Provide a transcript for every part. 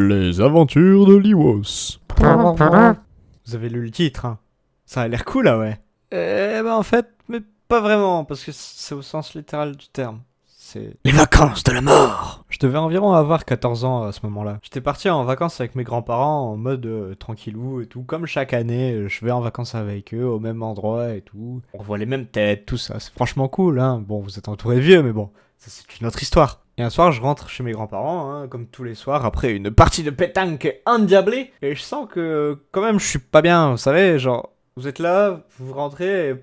Les aventures de Liwos. Vous avez lu le titre, hein? Ça a l'air cool, là, ouais. Eh ben, en fait, mais pas vraiment, parce que c'est au sens littéral du terme. C'est les vacances de la mort. Je devais environ avoir 14 ans à ce moment-là. J'étais parti en vacances avec mes grands-parents en mode tranquillou et tout. Comme chaque année, je vais en vacances avec eux au même endroit et tout. On voit les mêmes têtes, tout ça. C'est franchement cool, hein. Bon, vous êtes entourés de vieux, mais bon, ça c'est une autre histoire. Et un soir, je rentre chez mes grands-parents, hein, comme tous les soirs, après une partie de pétanque endiablée. Et je sens que, quand même, je suis pas bien, vous savez, genre, vous êtes là, vous rentrez et...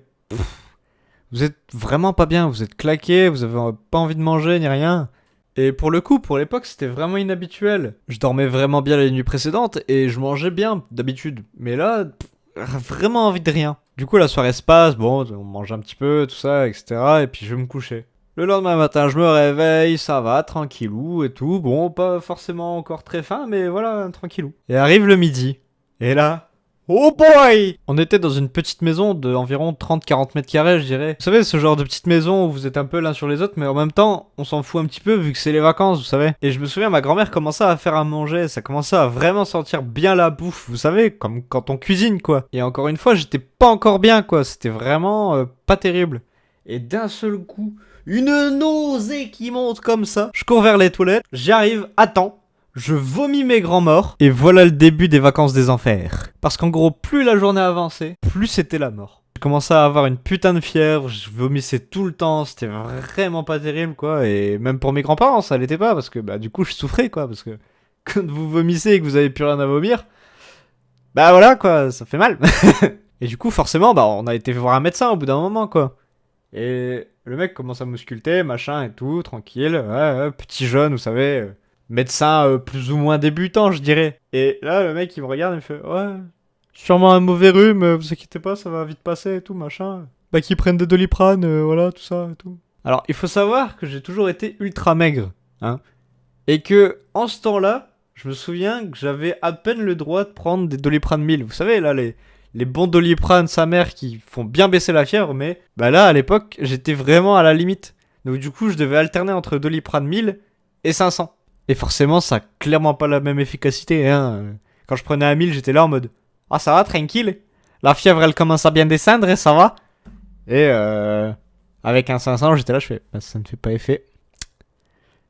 vous êtes vraiment pas bien, vous êtes claqué, vous avez pas envie de manger ni rien. Et pour le coup, pour l'époque, c'était vraiment inhabituel. Je dormais vraiment bien les nuits précédentes et je mangeais bien d'habitude. Mais là, vraiment envie de rien. Du coup, la soirée se passe, bon, on mange un petit peu, tout ça, etc. Et puis je vais me coucher. Le lendemain matin, je me réveille, ça va, tranquillou et tout. Bon, pas forcément encore très faim, mais voilà, tranquillou. Et arrive le midi. Et là... oh boy! On était dans une petite maison d'environ 30-40 mètres carrés, je dirais. Vous savez, ce genre de petite maison où vous êtes un peu l'un sur les autres, mais en même temps, on s'en fout un petit peu vu que c'est les vacances, vous savez. Et je me souviens, ma grand-mère commençait à faire à manger, ça commençait à vraiment sentir bien la bouffe, vous savez, comme quand on cuisine, quoi. Et encore une fois, j'étais pas encore bien, quoi. C'était vraiment pas terrible. Et d'un seul coup, une nausée qui monte comme ça. Je cours vers les toilettes, j'y arrive à temps. Je vomis mes grands morts, et voilà le début des vacances des enfers. Parce qu'en gros, plus la journée avançait, plus c'était la mort. J'ai commencé à avoir une putain de fièvre, je vomissais tout le temps, c'était vraiment pas terrible, quoi. Et même pour mes grands-parents, ça l'était pas, parce que bah du coup, je souffrais, quoi. Parce que quand vous vomissez et que vous avez plus rien à vomir, bah voilà, quoi, ça fait mal. Et du coup, forcément, bah on a été voir un médecin au bout d'un moment, quoi. Et le mec commence à m'ausculter, machin et tout, tranquille, ouais, petit jeune, vous savez... médecin plus ou moins débutant, je dirais. Et là, le mec, il me regarde et me fait « ouais, sûrement un mauvais rhume, vous inquiétez pas, ça va vite passer et tout, machin. Bah, qu'ils prennent des Doliprane, voilà, tout ça et tout. » Alors, il faut savoir que j'ai toujours été ultra maigre, hein. Et que, en ce temps-là, je me souviens que j'avais à peine le droit de prendre des Doliprane 1000. Vous savez, là, les bons Doliprane sa mère qui font bien baisser la fièvre, mais bah là, à l'époque, j'étais vraiment à la limite. Donc du coup, je devais alterner entre Doliprane 1000 et 500. Et forcément, ça a clairement pas la même efficacité, hein. Quand je prenais un 1000, j'étais là en mode « ah, ça va, tranquille. La fièvre, elle commence à bien descendre et ça va. » Et avec un 500, j'étais là, je fais bah, « ça ne fait pas effet. »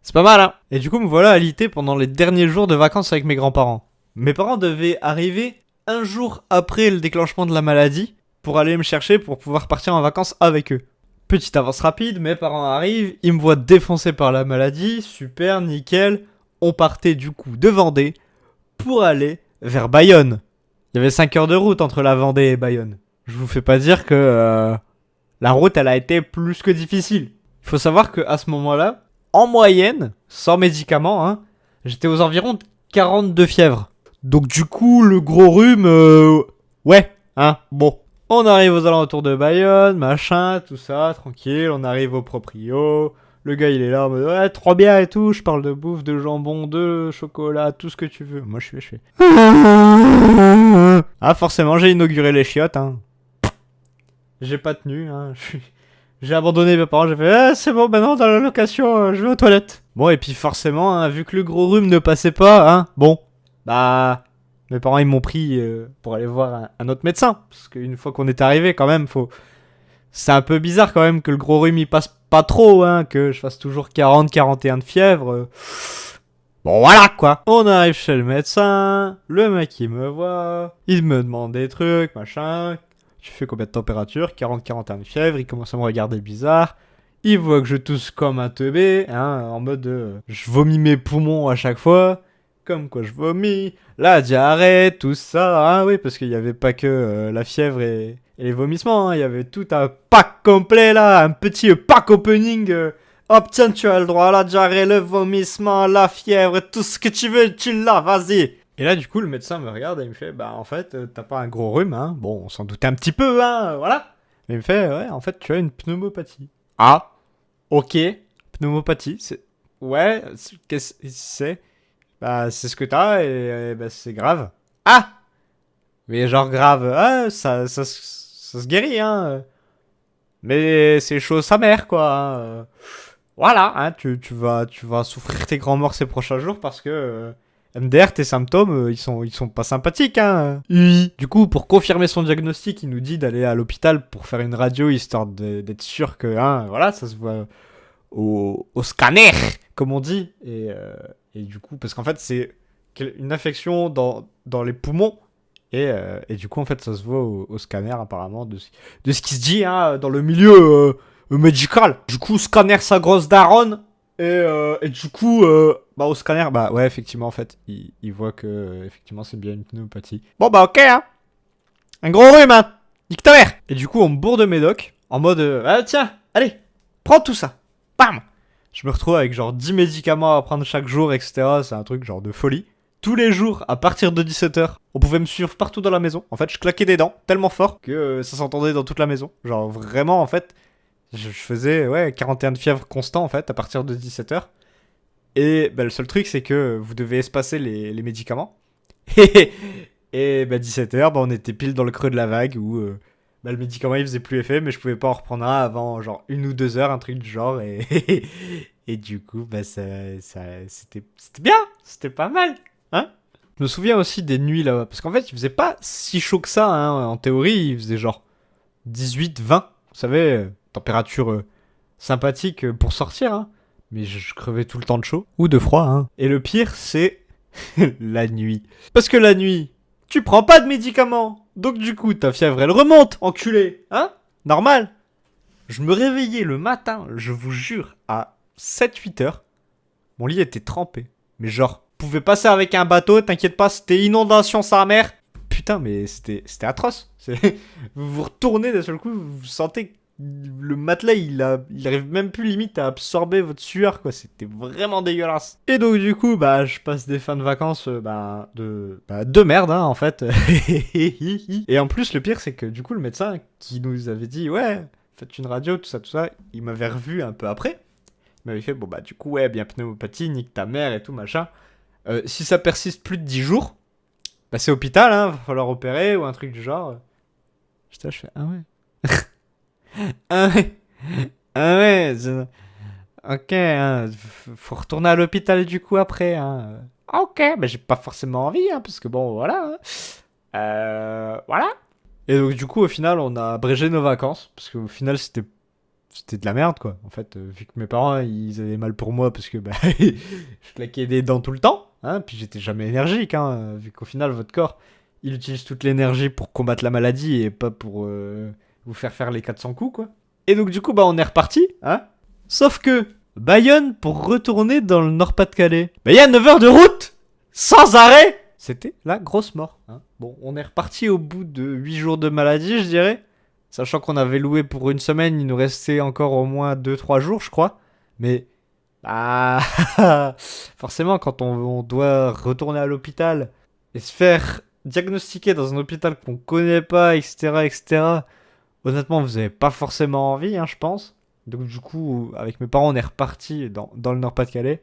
C'est pas mal, hein. Et du coup, me voilà alité pendant les derniers jours de vacances avec mes grands-parents. Mes parents devaient arriver un jour après le déclenchement de la maladie pour aller me chercher pour pouvoir partir en vacances avec eux. Petite avance rapide, mes parents arrivent, ils me voient défoncé par la maladie, super, nickel. On partait du coup de Vendée pour aller vers Bayonne. Il y avait 5 heures de route entre la Vendée et Bayonne. Je vous fais pas dire que la route, elle a été plus que difficile. Il faut savoir qu'à ce moment-là, en moyenne, sans médicaments, hein, j'étais aux environs de 42 fièvres. Donc du coup, le gros rhume, ouais, hein, bon. On arrive aux alentours de Bayonne, machin, tout ça, tranquille, on arrive au proprio. Le gars, il est là en mode, ouais, trop bien et tout, je parle de bouffe, de jambon, de chocolat, tout ce que tu veux. Moi, je fais. Ah, forcément, j'ai inauguré les chiottes, hein. J'ai pas tenu, hein, j'ai abandonné mes parents, j'ai fait, c'est bon, maintenant, dans la location, je vais aux toilettes. Bon, et puis forcément, hein, vu que le gros rhume ne passait pas, hein, bon, bah... mes parents, ils m'ont pris pour aller voir un autre médecin. Parce qu'une fois qu'on est arrivé, quand même, faut... c'est un peu bizarre, quand même, que le gros rhume, il passe pas trop, hein. Que je fasse toujours 40-41 de fièvre. Bon, voilà, quoi. On arrive chez le médecin. Le mec, il me voit. Il me demande des trucs, machin. Tu fais combien de température? 40-41 de fièvre. Il commence à me regarder bizarre. Il voit que je tousse comme un teubé, hein. En mode... je vomis mes poumons à chaque fois. Comme quoi je vomis, la diarrhée, tout ça, hein, oui, parce qu'il n'y avait pas que la fièvre et les vomissements, hein, il y avait tout un pack complet là, un petit pack opening, hop tiens tu as le droit à la diarrhée, le vomissement, la fièvre, tout ce que tu veux, tu l'as, vas-y. Et là du coup le médecin me regarde et il me fait, bah en fait t'as pas un gros rhume, hein, bon on s'en doutait un petit peu, hein, voilà. Mais il me fait, ouais en fait tu as une pneumopathie. Ah, ok, pneumopathie, c'est... ouais, qu'est-ce que c'est? Bah, c'est ce que t'as et bah, c'est grave. Ah! Mais genre grave, ah, ça se guérit, hein. Mais c'est chaud sa mère, quoi. Hein. Voilà, hein, tu vas souffrir tes grands morts ces prochains jours parce que MDR, tes symptômes, ils sont pas sympathiques, hein. Oui. Du coup, pour confirmer son diagnostic, il nous dit d'aller à l'hôpital pour faire une radio, histoire d'être sûr que, hein, voilà, ça se voit au scanner, comme on dit. Et du coup, parce qu'en fait, c'est une infection dans les poumons. Et du coup, en fait, ça se voit au scanner, apparemment, de ce qui se dit, hein, dans le milieu médical. Du coup, scanner sa grosse daronne. Et du coup, au scanner, bah ouais, effectivement, en fait, il voit que, effectivement, c'est bien une pneumopathie. Bon, bah ok, hein. Un gros rhume, hein. Nique ta mère. Et du coup, on me bourre de médoc, en mode, ah, tiens, allez, prends tout ça. Bam. Je me retrouve avec genre 10 médicaments à prendre chaque jour, etc. C'est un truc genre de folie. Tous les jours, à partir de 17h, on pouvait me suivre partout dans la maison. En fait, je claquais des dents tellement fort que ça s'entendait dans toute la maison. Genre vraiment, en fait, je faisais 41 de fièvre constant, en fait, à partir de 17h. Et bah, le seul truc, c'est que vous devez espacer les médicaments. Et bah, 17h, bah, on était pile dans le creux de la vague où bah, le médicament il faisait plus effet, mais je pouvais pas en reprendre un avant genre 1 ou 2 heures, un truc du genre. Et du coup, bah, c'était bien, c'était pas mal. Hein? Je me souviens aussi des nuits là-bas, parce qu'en fait, il faisait pas si chaud que ça, hein. En théorie, il faisait genre 18, 20, vous savez, température sympathique pour sortir, hein. Mais je crevais tout le temps de chaud, ou de froid, hein. Et le pire, c'est la nuit. Parce que la nuit, tu prends pas de médicaments, donc du coup, ta fièvre, elle remonte, enculé, hein? Normal. Je me réveillais le matin, je vous jure, à 7-8 heures, mon lit était trempé. Mais genre, pouvait passer avec un bateau, t'inquiète pas, c'était inondation sa mère. Putain, mais c'était atroce. Vous vous retournez d'un seul coup, vous sentez que le matelas, il arrive même plus limite à absorber votre sueur, quoi. C'était vraiment dégueulasse. Et donc du coup, bah, je passe des fins de vacances, de merde, hein, en fait. Et en plus, le pire, c'est que du coup, le médecin qui nous avait dit, ouais, faites une radio, tout ça, il m'avait revu un peu après. Il m'avait fait, bon bah du coup, ouais, bien pneumopathie, nique ta mère et tout, machin. Si ça persiste plus de 10 jours, bah c'est hôpital, hein, va falloir opérer ou un truc du genre. Putain, je fais, ah ouais. Ah ouais. Ah ouais. Ok, hein, faut retourner à l'hôpital du coup après, hein. Ok, bah j'ai pas forcément envie, hein, parce que bon, voilà. Voilà. Et donc du coup, au final, on a abrégé nos vacances, parce qu'au final, c'était de la merde, quoi. En fait, vu que mes parents, ils avaient mal pour moi parce que bah, je claquais des dents tout le temps, hein, puis j'étais jamais énergique, hein, vu qu'au final, votre corps, il utilise toute l'énergie pour combattre la maladie et pas pour vous faire les 400 coups, quoi. Et donc, du coup, bah, on est reparti, hein. Sauf que Bayonne, pour retourner dans le Nord-Pas-de-Calais, bah, il y a 9 heures de route sans arrêt. C'était la grosse mort, hein. Bon, on est reparti au bout de 8 jours de maladie, je dirais. Sachant qu'on avait loué pour une semaine, il nous restait encore au moins 2-3 jours, je crois. Mais, bah, forcément, quand on doit retourner à l'hôpital et se faire diagnostiquer dans un hôpital qu'on connaît pas, etc., etc., honnêtement, vous avez pas forcément envie, hein, je pense. Donc, du coup, avec mes parents, on est reparti dans le Nord-Pas-de-Calais.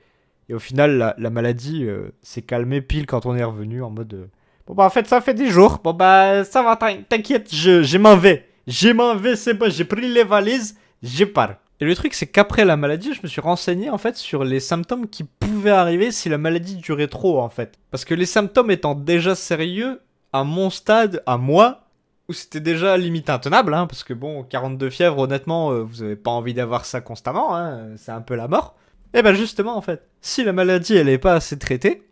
Et au final, la maladie s'est calmée pile quand on est revenu en mode... bon, bah, en fait, ça fait 10 jours. Bon, bah, ça va, t'inquiète, je m'en vais. J'ai m'en vais, c'est bon, j'ai pris les valises, je pars. Et le truc, c'est qu'après la maladie, je me suis renseigné, en fait, sur les symptômes qui pouvaient arriver si la maladie durait trop, en fait. Parce que les symptômes étant déjà sérieux, à mon stade, à moi, où c'était déjà limite intenable, hein, parce que bon, 42 fièvres, honnêtement, vous avez pas envie d'avoir ça constamment, hein, c'est un peu la mort. Et ben justement, en fait, si la maladie, elle est pas assez traitée,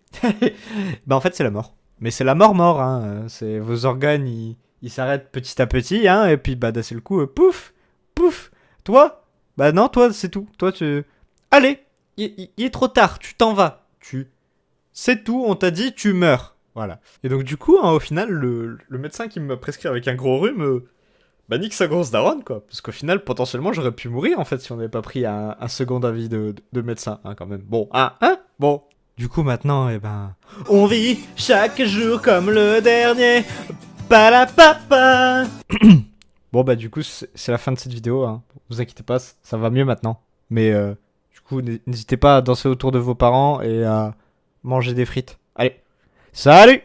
ben en fait, c'est la mort. Mais c'est la mort, hein, c'est vos organes, il s'arrête petit à petit, hein, et puis bah d'un seul coup, pouf, pouf. Toi, bah non, toi c'est tout. Toi tu, allez, il est trop tard, tu t'en vas, c'est tout. On t'a dit, tu meurs, voilà. Et donc du coup, hein, au final, le médecin qui m'a prescrit avec un gros rhume, bah nique sa grosse daronne, quoi. Parce qu'au final, potentiellement, j'aurais pu mourir en fait si on n'avait pas pris un second avis de médecin, hein, quand même. Bon, bon. Du coup maintenant, eh ben, on vit chaque jour comme le dernier. Palapapa. Bon bah du coup c'est la fin de cette vidéo, hein. Vous inquiétez pas, ça va mieux maintenant. Mais du coup n'hésitez pas à danser autour de vos parents et à manger des frites. Allez, salut!